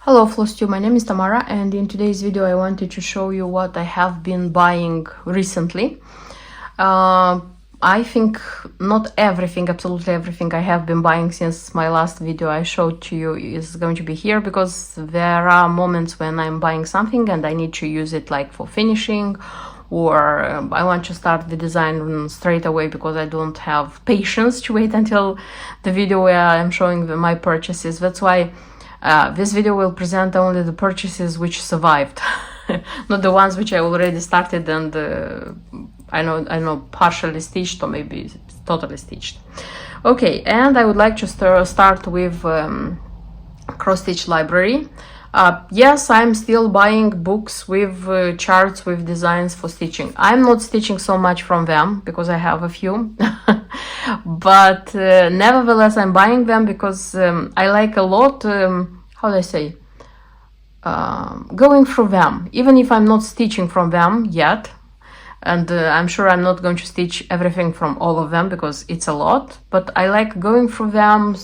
Hello FlowStew, my name is Tamara, and in today's video I wanted to show you what I have been buying recently. I think not everything, absolutely everything I have been buying since my last video I showed to you is going to be here, because there are moments when I'm buying something and I need to use it like for finishing, or I want to start the design straight away because I don't have patience to wait until the video where I'm showing my purchases. That's why this video will present only the purchases which survived, not the ones which I already started and I know partially stitched or maybe totally stitched. Okay, and I would like to start with cross stitch library. Yes, I'm still buying books with charts with designs for stitching. I'm not stitching so much from them because I have a few, but nevertheless I'm buying them because I like a lot, how do I say, going through them, even if I'm not stitching from them yet. And I'm sure I'm not going to stitch everything from all of them because it's a lot, but I like going through them,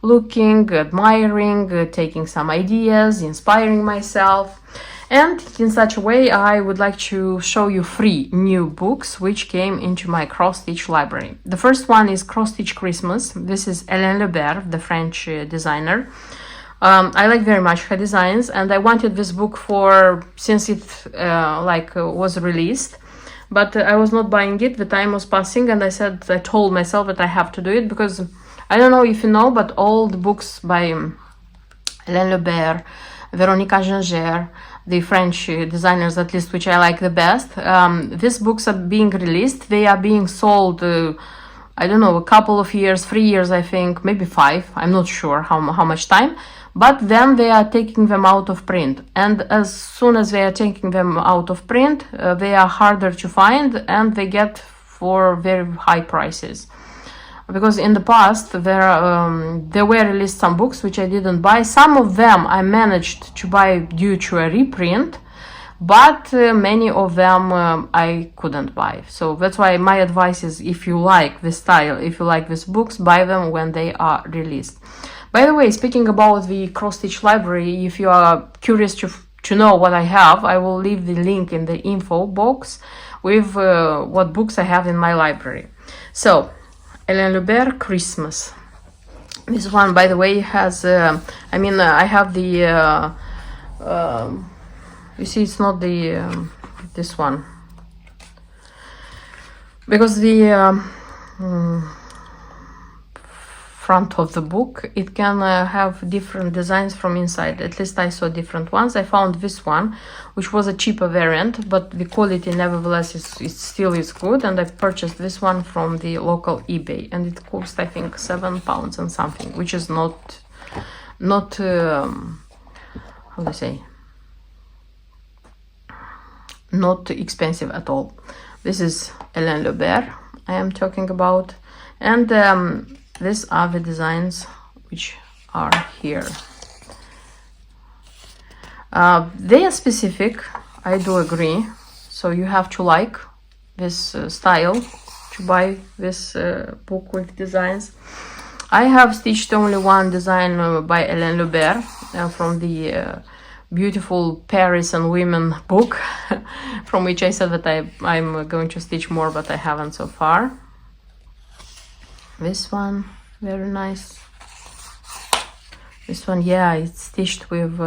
looking, admiring, taking some ideas, inspiring myself. And in such a way I would like to show you 3 new books which came into my cross-stitch library. The first one is Cross-Stitch Christmas. This is Hélène Lebert, the French designer. I like very much her designs, and I wanted this book since it was released, but I was not buying it. The time was passing and I told myself that I have to do it, because I don't know if you know, but all the books by Hélène Lebert, Véronica Ginger, the French designers at least, which I like the best, these books are being released. They are being sold, I don't know, a couple of years, 3 years I think, maybe 5, I'm not sure how much time, but then they are taking them out of print, and as soon as they are taking them out of print, they are harder to find and they get for very high prices. Because in the past there were released some books which I didn't buy. Some of them I managed to buy due to a reprint, but many of them I couldn't buy. So that's why my advice is, if you like this style, if you like these books, buy them when they are released. By the way, speaking about the cross-stitch library, if you are curious to know what I have, I will leave the link in the info box with what books I have in my library. So Hélène Lebert, Christmas. This one, by the way, has I have the you see, it's not the this one, because the front of the book, it can have different designs from inside. At least I saw different ones. I found this one, which was a cheaper variant, but the quality nevertheless is good, and I purchased this one from the local eBay, and it cost I think £7 and something, which is not how do I say, not expensive at all. This is Hélène Lebert I am talking about, and these are the designs which are here. They are specific, I do agree, so you have to like this style to buy this book with designs. I have stitched only one design by Hélène Lebert from the beautiful Paris and Women book, from which I said that I'm going to stitch more, but I haven't so far. This one, very nice. This one, yeah, it's stitched with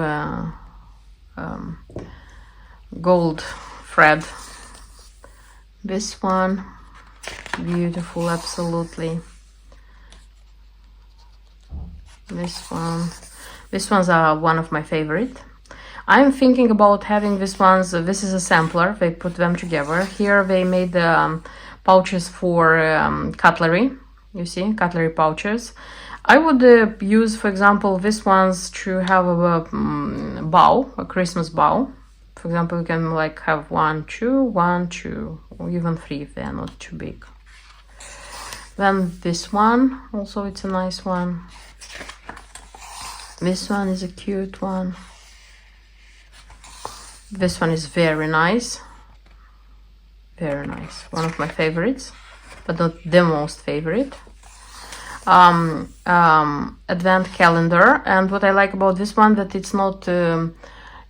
gold thread. This one, beautiful, absolutely. These ones are one of my favorite. I'm thinking about having these ones. This is a sampler, they put them together. Here they made pouches for cutlery. You see, cutlery pouches. I would use, for example, these ones to have a bow, a Christmas bow. For example, you can like have 1, 2, 1, 2, or even 3 if they are not too big. Then this one, also it's a nice one. This one is a cute one. This one is very nice. Very nice. One of my favorites, but not the most favorite. advent calendar. And what I like about this one, that it's not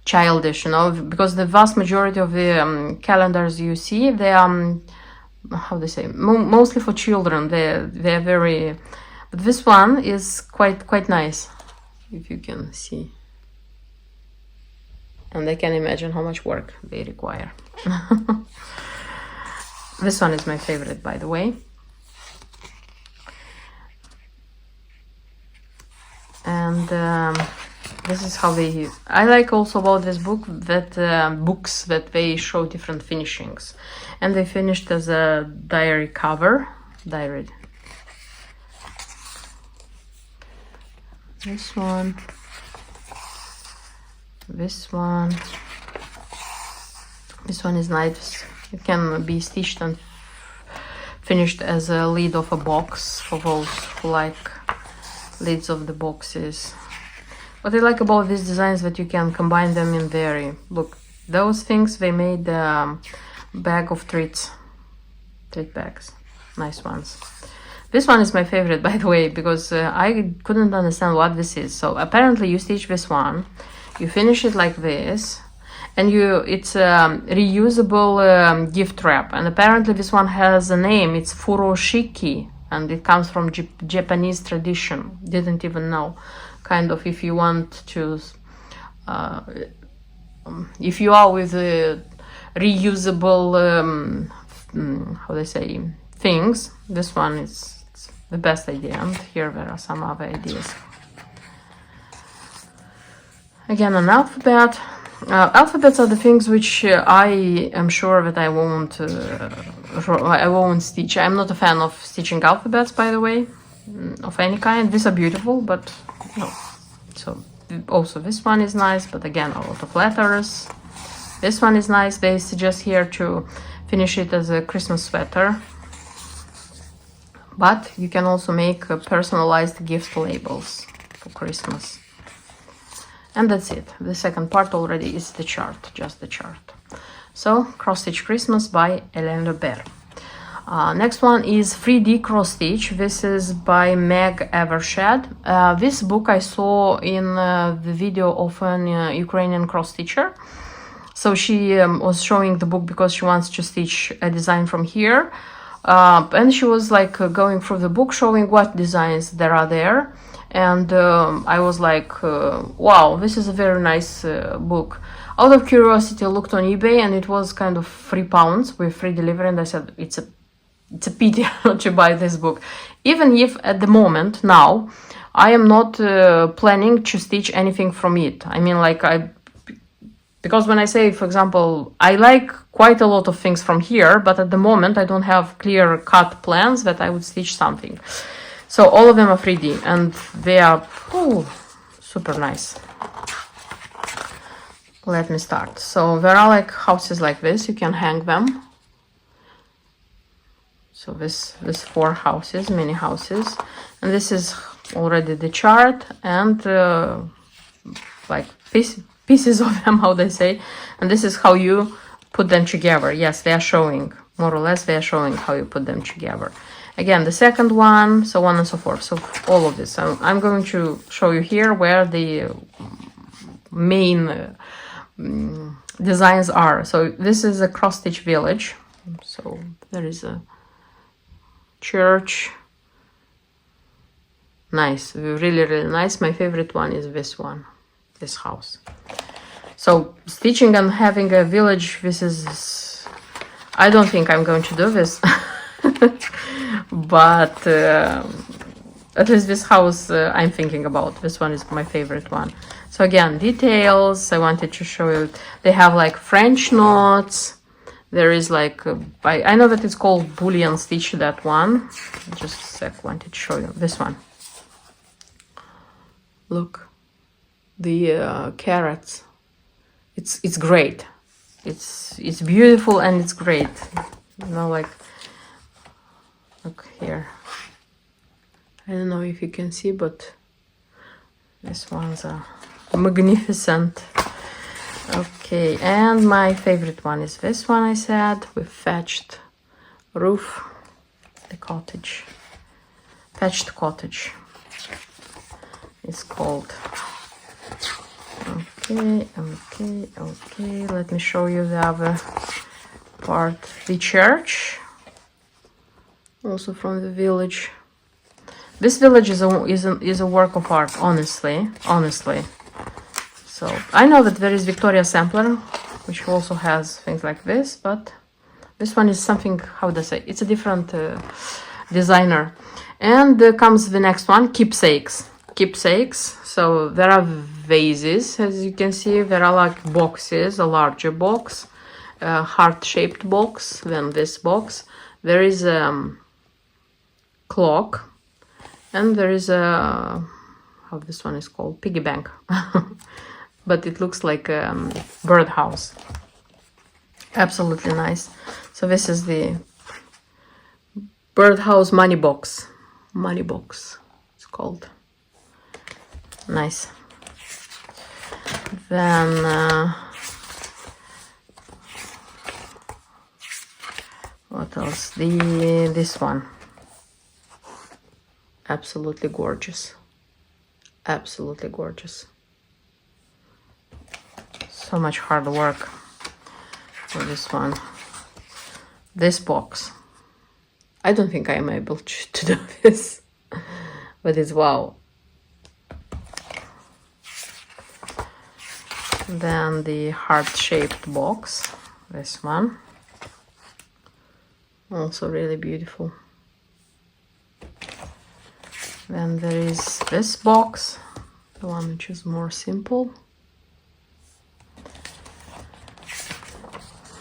childish, you know, because the vast majority of the calendars you see, they are how they say, mostly for children. They're very, but this one is quite nice, if you can see, and I can imagine how much work they require. This one is my favorite, by the way. And this is how they, I like also about this book that books that they show different finishings, and they finished as a diary cover. Diary. This one. This one. This one is nice. It can be stitched and finished as a lid of a box for those who like lids of the boxes. What I like about these designs that you can combine them in very, look, those things they made bag of treat bags, nice ones. This one is my favorite, by the way, because I couldn't understand what this is. So apparently you stitch this one, you finish it like this, and it's a reusable gift wrap, and apparently this one has a name. It's furoshiki, and it comes from Japanese tradition. Didn't even know. Kind of, if you want to, if you are with reusable, how they say, things, this one is the best idea. And here there are some other ideas. Again, an alphabet. Alphabets are the things which I am sure that I won't stitch. I'm not a fan of stitching alphabets, by the way, of any kind. These are beautiful, but no. So also this one is nice, but again, a lot of letters. This one is nice. They suggest here to finish it as a Christmas sweater, but you can also make personalized gift labels for Christmas. And that's it. The second part already is the chart, just the chart. So, Cross Stitch Christmas by Hélène Lebert. Next one is 3D Cross Stitch. This is by Meg Evershed. This book I saw in the video of an Ukrainian cross stitcher. So she was showing the book because she wants to stitch a design from here. And she was like going through the book, showing what designs there are there. And I was like, wow, this is a very nice book. Out of curiosity, I looked on eBay, and it was kind of £3 with free delivery, and I said, it's a pity not to buy this book. Even if at the moment, now, I am not planning to stitch anything from it. I mean, like, because when I say, for example, I like quite a lot of things from here, but at the moment I don't have clear-cut plans that I would stitch something. So all of them are 3D, and they are super nice. Let me start. So there are like houses like this, you can hang them. So this 4 houses, mini houses, and this is already the chart, and like pieces of them, how they say, and this is how you put them together. Yes, they are showing, more or less, they are showing how you put them together. Again, the second one, so on and so forth. So all of this. I'm going to show you here where the main designs are. So this is a cross-stitch village. So there is a church. Nice, really, really nice. My favorite one is this one, this house. So stitching and having a village, this is... I don't think I'm going to do this. But at least this house I'm thinking about. This one is my favorite one. So again, details, I wanted to show you. They have like French knots. There is like, I know that it's called Boolean stitch, that one. Just a sec, wanted to show you this one. Look, the carrots. It's great. It's beautiful and it's great. You know, like, look here. I don't know if you can see, but these ones are magnificent. Okay, and my favorite one is this one, I said, with thatched roof, the cottage. Thatched cottage. It's called. Okay. Let me show you the other part. The church, also from the village. This village is a work of art, honestly. So I know that there is Victoria Sampler, which also has things like this, but this one is something, how do I say? It's a different designer. And comes the next one, keepsakes. So there are vases, as you can see. There are like boxes, a larger box, a heart-shaped box, then this box. There is a clock, and there is a, how this one is called, piggy bank. But it looks like a birdhouse. Absolutely nice. So this is the birdhouse money box. It's called. Nice. Then what else? This one. Absolutely gorgeous. So much hard work for this one. This box. I don't think I'm able to do this, but it's wow. Then the heart-shaped box, this one. Also really beautiful. Then there is this box, the one which is more simple.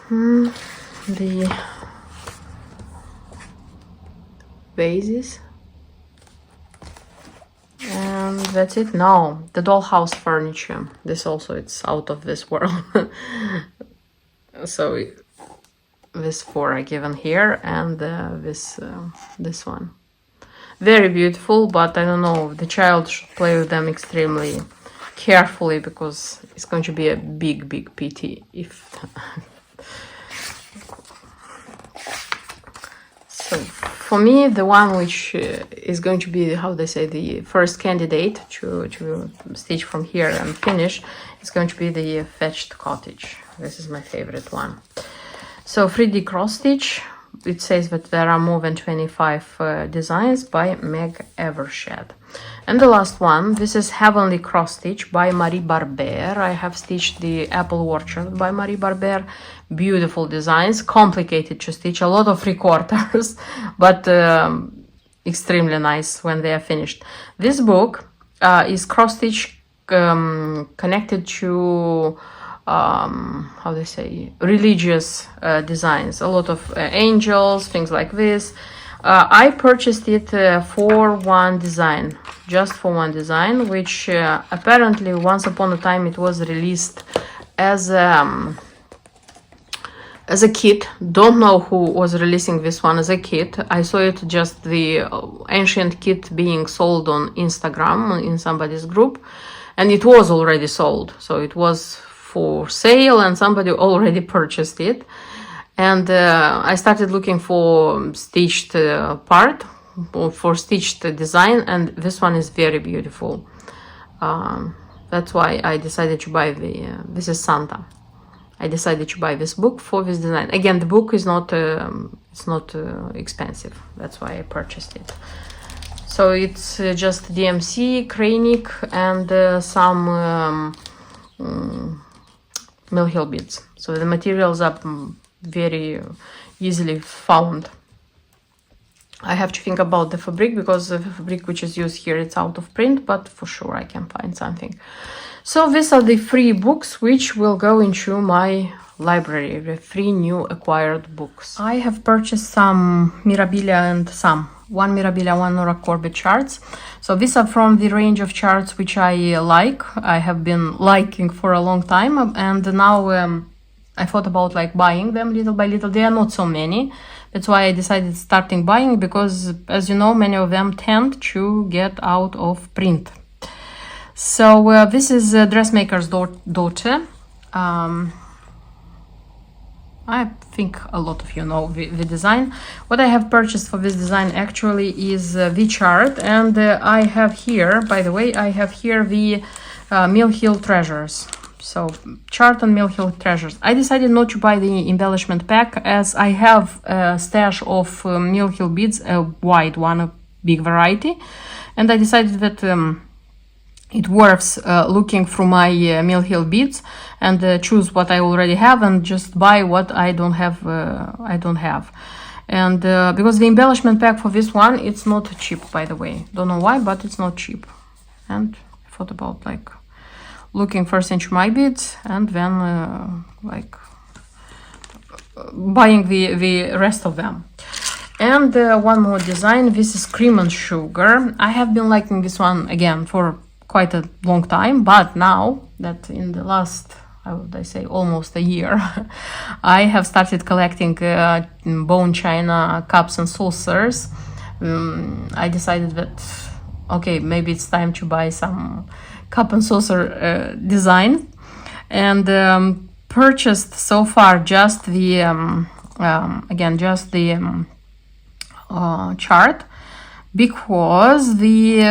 The vases. And that's it. Now, the dollhouse furniture. This also, it's out of this world. So, this 4 are given here, and this one. Very beautiful, but I don't know, the child should play with them extremely carefully, because it's going to be a big pity if... So, for me, the one which is going to be, how they say, the first candidate to stitch from here and finish, is going to be the Thatched Cottage. This is my favorite one. So 3D cross stitch. It says that there are more than 25 designs by Meg Evershed. And the last one, this is Heavenly Cross Stitch by Marie Barber. I have stitched the Apple Orchard by Marie Barber. Beautiful designs, complicated to stitch, a lot of 3/4, but extremely nice when they are finished. This book is cross stitch connected to how they say, religious designs, a lot of angels, things like this. I purchased it for one design, just for one design, which apparently once upon a time it was released as a kit. Don't know who was releasing this one as a kit. I saw it just the ancient kit being sold on Instagram in somebody's group, and it was already sold, so it was for sale and somebody already purchased it. And I started looking for stitched part, for stitched design, and this one is very beautiful. That's why I decided to buy this is Santa. I decided to buy this book for this design. Again, the book is not expensive. That's why I purchased it. So it's just DMC, Krainik, and some Mill Hill beads. So the materials are very easily found. I have to think about the fabric, because the fabric which is used here, it's out of print, but for sure I can find something. So these are the 3 books which will go into my library, the 3 new acquired books. I have purchased some Mirabilia and one Mirabilia, one Nora Corbett charts. So these are from the range of charts which I like. I have been liking for a long time, and now I thought about like buying them little by little. They are not so many. That's why I decided starting buying, because as you know, many of them tend to get out of print. So this is Dressmaker's Daughter. I think a lot of you know the design. What I have purchased for this design actually is the chart, and I have here, by the way, I have here the Mill Hill Treasures. So chart on Mill Hill Treasures. I decided not to buy the embellishment pack as I have a stash of Mill Hill beads, a wide one, a big variety, and I decided that it worth looking through my Mill Hill beads and choose what I already have and just buy what I don't have. And because the embellishment pack for this one, it's not cheap, by the way. Don't know why, but it's not cheap. And I thought about like looking first into my beads and then like buying the rest of them. And one more design. This is Cream and Sugar. I have been liking this one again for quite a long time, but now that in the last, how would I say, almost a year, I have started collecting bone china cups and saucers. I decided that, okay, maybe it's time to buy some cup and saucer design, and purchased so far just the chart, because the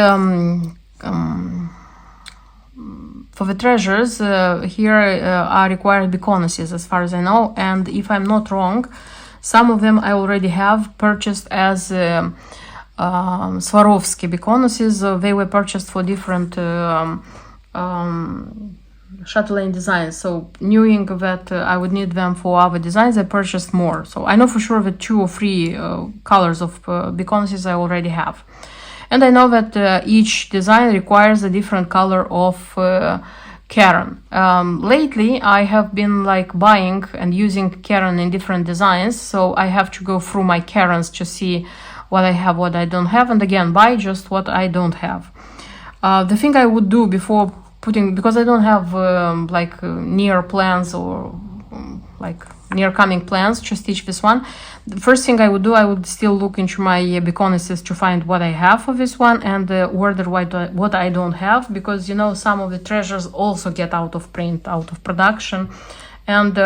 for the treasures here are required beconaces as far as I know, and if I'm not wrong, some of them I already have purchased as Swarovski beconaces. They were purchased for different chatelaine designs, so knowing that I would need them for other designs, I purchased more. So I know for sure that 2 or 3 colors of beconaces I already have. And I know that each design requires a different color of Karen. Lately, I have been like buying and using Karen in different designs, so I have to go through my Karens to see what I have, what I don't have, and again, buy just what I don't have. The thing I would do before putting, because I don't have near plans or like near coming plans to stitch this one, the first thing I would do, I would still look into my beconaces to find what I have for this one and order what I don't have, because you know some of the treasures also get out of print, out of production, and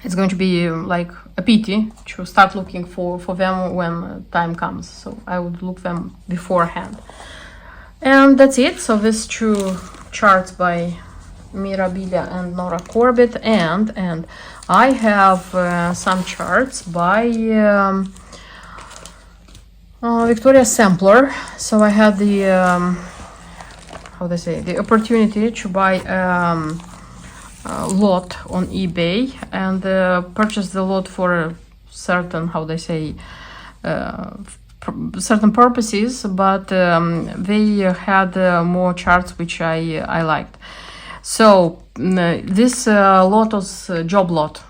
it's going to be like a pity to start looking for them when time comes. So I would look them beforehand. And that's it. So these 2 charts by Mirabilia and Nora Corbett, and I have some charts by Victoria Sampler. So I had the the opportunity to buy a lot on eBay and purchase the lot for a certain, certain purposes, but they had more charts which I liked. So this lot was job lot.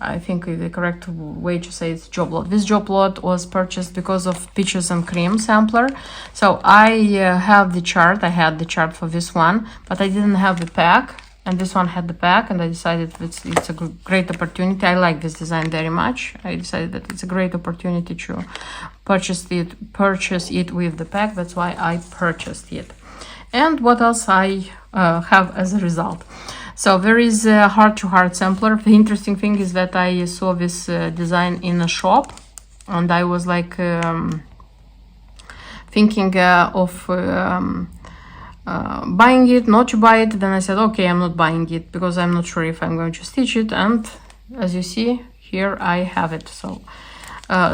I think the correct way to say it's job lot. This job lot was purchased because of Peaches and Cream sampler. So I have the chart. I had the chart for this one, but I didn't have the pack. And this one had the pack, and I decided it's a great opportunity. I like this design very much. I decided that it's a great opportunity to purchase it with the pack. That's why I purchased it. And what else I have as a result? So there is a heart-to-heart sampler. The interesting thing is that I saw this design in a shop, and I was like thinking of buying it, not to buy it. Then I said, okay, I'm not buying it because I'm not sure if I'm going to stitch it. And as you see here, I have it. So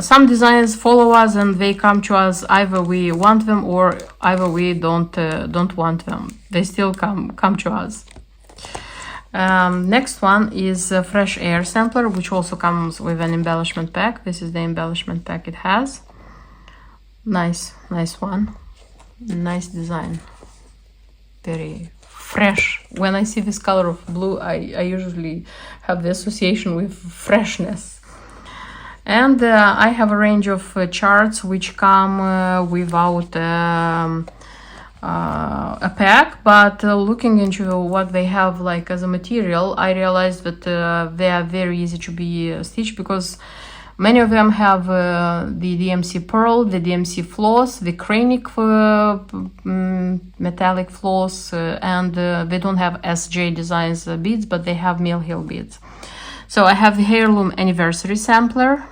some designs follow us and they come to us, either we want them or either we don't want them. They still come to us. Next one is a Fresh Air sampler, which also comes with an embellishment pack. This is the embellishment pack it has. Nice one. Nice design. Very fresh. When I see this color of blue, I usually have the association with freshness. And I have a range of charts which come without a pack, but looking into what they have like as a material, I realized that they are very easy to be stitched, because many of them have the DMC pearl, the DMC floss, the cranic metallic floss, and they don't have SJ designs beads, but they have Mill Hill beads. So I have the Heirloom Anniversary Sampler.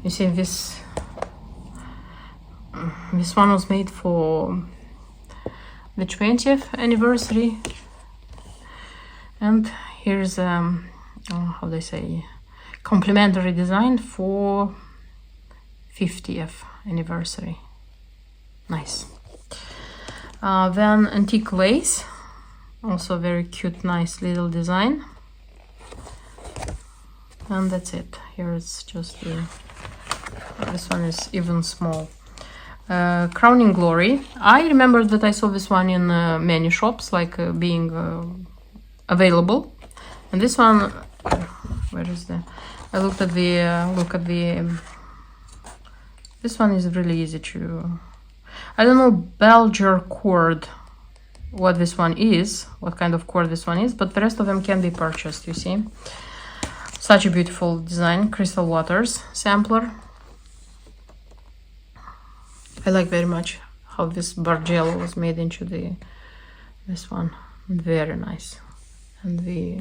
You see, this one was made for the 20th anniversary, and here's how they say, complimentary design for 50th anniversary. Nice. Then antique lace, also very cute, nice little design. And that's it. Here it's just the, this one is even small. Crowning Glory. I remember that I saw this one in many shops, like being available. And this one, where is the? I looked at the. This one is really easy to. I don't know Belger cord, what this one is, what kind of cord this one is, but the rest of them can be purchased. You see, such a beautiful design. Crystal Waters sampler. I like very much how this Bargello was made into this one. Very nice. And the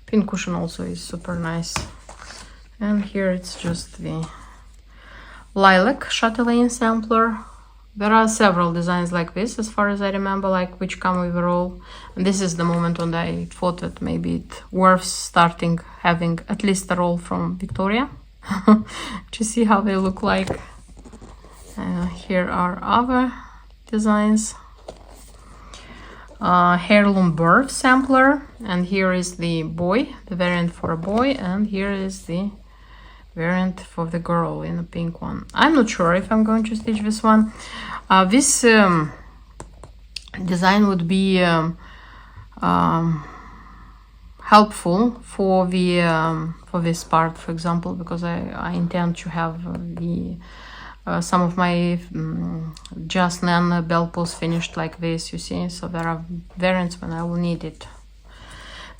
pin cushion also is super nice. And here it's just the lilac chatelaine sampler. There are several designs like this, as far as I remember, like which come with a roll. And this is the moment when I thought that maybe it worth starting having at least a roll from Victoria to see how they look like. Here are other designs. Heirloom bird sampler, and here is the boy, the variant for a boy, and here is the variant for the girl in a pink one. I'm not sure if I'm going to stitch this one. This design would be helpful for the for this part, for example, because I intend to have the some of my Just Nan bell pulls finished like this, you see, so there are variants when I will need it.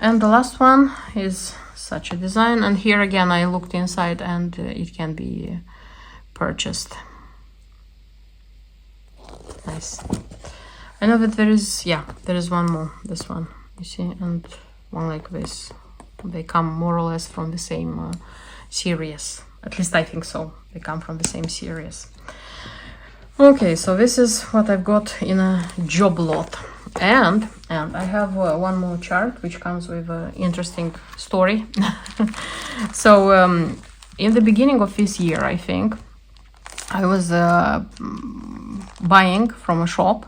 And the last one is such a design, and here again I looked inside and it can be purchased. Nice. I know that there is one more, this one, you see, and one like this. They come more or less from the same series. At least I think so. They come from the same series. Okay, so this is what I've got in a job lot. And I have one more chart which comes with an interesting story. So in the beginning of this year, I think, I was buying from a shop,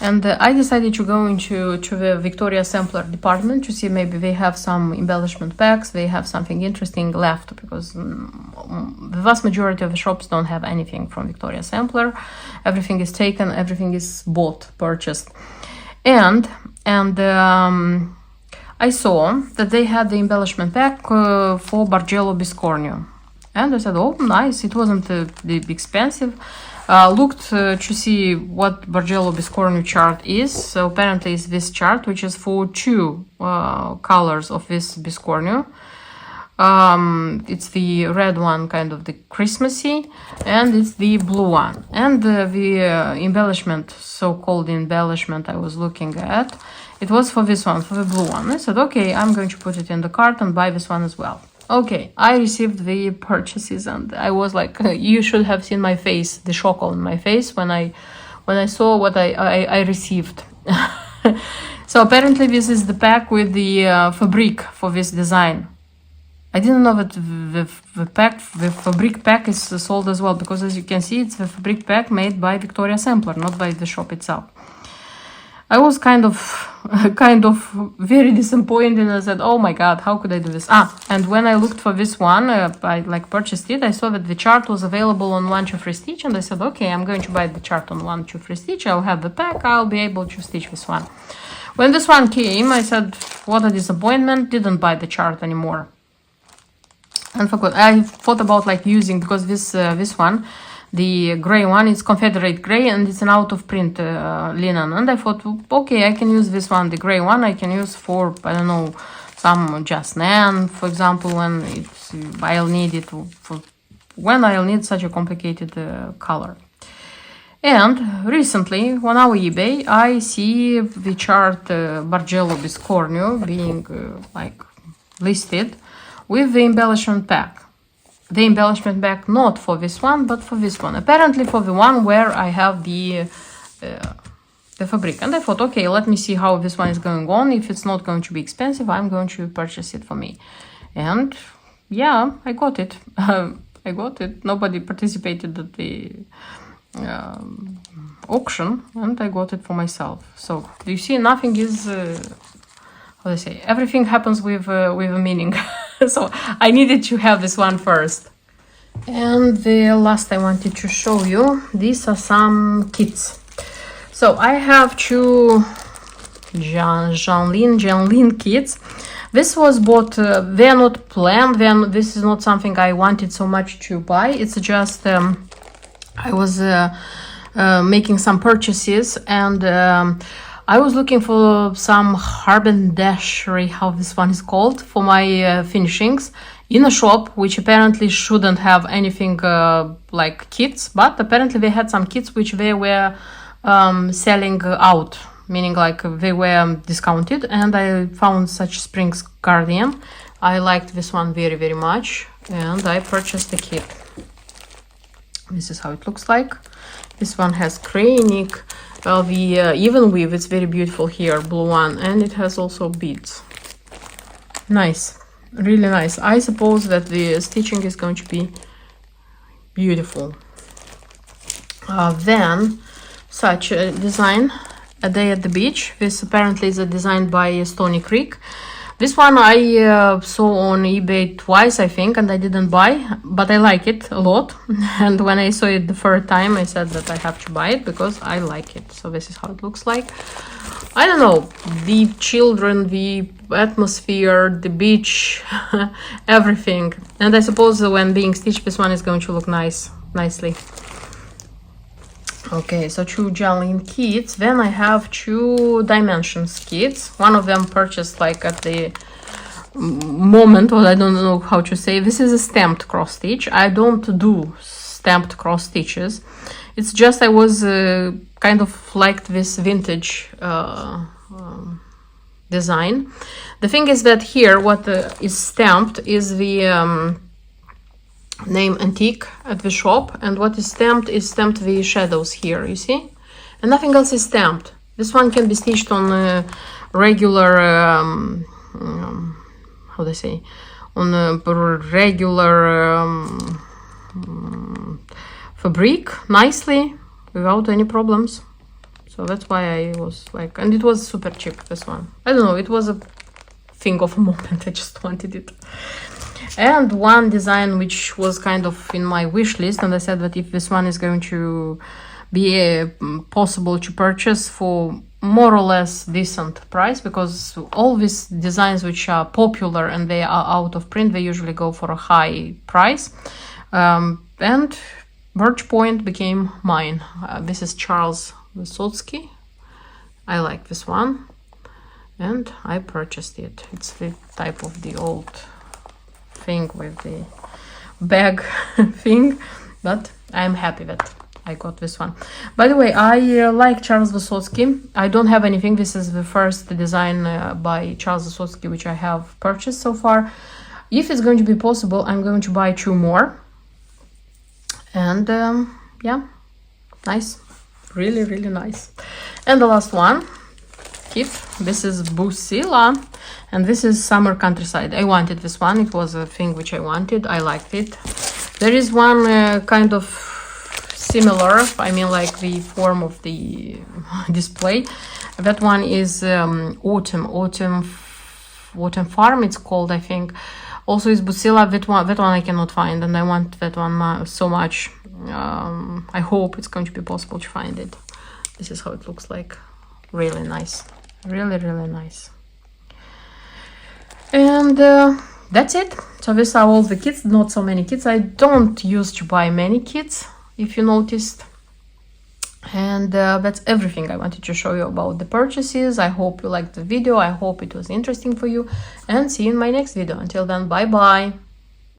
and I decided to go into the Victoria Sampler department to see maybe they have some embellishment packs, they have something interesting left, because the vast majority of the shops don't have anything from Victoria Sampler. Everything is taken, everything is bought, purchased. And I saw that they had the embellishment pack for Bargello Biscornio. And I said, oh, nice, it wasn't expensive. Looked to see what Bargello Biscornio chart is. So apparently it's this chart, which is for two colors of this Biscornio. It's the red one, kind of the Christmassy, and it's the blue one. And the embellishment, so-called embellishment I was looking at, it was for this one, for the blue one. I said, okay, I'm going to put it in the cart and buy this one as well. Okay, I received the purchases and I was like, you should have seen my face, the shock on my face when I saw what I received. So apparently this is the pack with the fabric for this design. I didn't know that the fabric pack is sold as well, because as you can see, it's the fabric pack made by Victoria Sampler, not by the shop itself. I was kind of very disappointed, and I said, oh my god, how could I do this? And when I looked for this one, I purchased it, I saw that the chart was available on 1 2 free stitch, and I said, okay, I'm going to buy the chart on 1 2 free stitch, I'll have the pack, I'll be able to stitch this one. When this one came, I said, what a disappointment, didn't buy the chart anymore. And forgot. I thought about using, because this one, the gray one, is Confederate gray and it's an out of print linen. And I thought, okay, I can use this one, the gray one, I can use for, I don't know, some Just Nan, for example, when I'll need it, when I'll need such a complicated color. And recently on our eBay I see the chart Bargello Biscornio being like listed with the embellishment pack. The embellishment pack not for this one but for this one, apparently for the one where I have the fabric. And I thought, okay, let me see how this one is going on. If it's not going to be expensive, I'm going to purchase it for me. And yeah, I got it. I got it. Nobody participated at the auction, and I got it for myself. So you see, nothing is how do I say, everything happens with a meaning. So I needed to have this one first. And the last I wanted to show you, these are some kits. So I have two Janlin kits. This was bought, they're not planned, this is not something I wanted so much to buy. It's just I was making some purchases, and I was looking for some haberdashery, how this one is called, for my finishings in a shop which apparently shouldn't have anything like kits, but apparently they had some kits which they were selling out, meaning like they were discounted, and I found such Springs Guardian. I liked this one very, very much, and I purchased the kit. This is how it looks like. This one has cranic, the even weave, it's very beautiful here, blue one, and it has also beads. Nice, really nice. I suppose that the stitching is going to be beautiful. Then such a design, A Day at the Beach. This apparently is a design by Stony Creek. This one I saw on eBay twice, I think, and I didn't buy, but I like it a lot. And when I saw it the first time, I said that I have to buy it because I like it. So this is how it looks like. I don't know, the children, the atmosphere, the beach, everything. And I suppose when being stitched, this one is going to look nicely. Okay, so two Janlin kits. Then I have two Dimensions kits. One of them purchased like at the moment, or I don't know how to say. This is a stamped cross stitch. I don't do stamped cross stitches. It's just I was kind of liked this vintage design. The thing is that here what is stamped is the name Antique at the shop, and what is stamped the shadows here, you see, and nothing else is stamped. This one can be stitched on regular how do I say, on a regular fabric nicely without any problems. So that's why I was like, and it was super cheap, this one. I don't know, it was a thing of a moment. I just wanted it. And one design which was kind of in my wish list, and I said that if this one is going to be possible to purchase for more or less decent price, because all these designs which are popular and they are out of print, they usually go for a high price. And Birch Point became mine. This is Charles Wysotsky. I like this one, and I purchased it. It's the type of the old thing with the bag thing, but I'm happy that I got this one. By the way, I like Charles Wysotsky. I don't have anything. This is the first design by Charles Wysotsky which I have purchased so far. If it's going to be possible, I'm going to buy two more. And yeah, nice, really, really nice. And the last one kit, this is Busila, and this is Summer Countryside. I wanted this one. It was a thing which I wanted. I liked it. There is one kind of similar, I mean like the form of the display. That one is Autumn Farm, it's called, I think. Also is Busila. That one I cannot find, and I want that one so much. I hope it's going to be possible to find it. This is how it looks like. Really nice, really, really nice. And that's it. So these are all the kits. Not so many kits. I don't used to buy many kits, if you noticed. And that's everything I wanted to show you about the purchases. I hope you liked the video. I hope it was interesting for you, and see you in my next video. Until then, bye bye.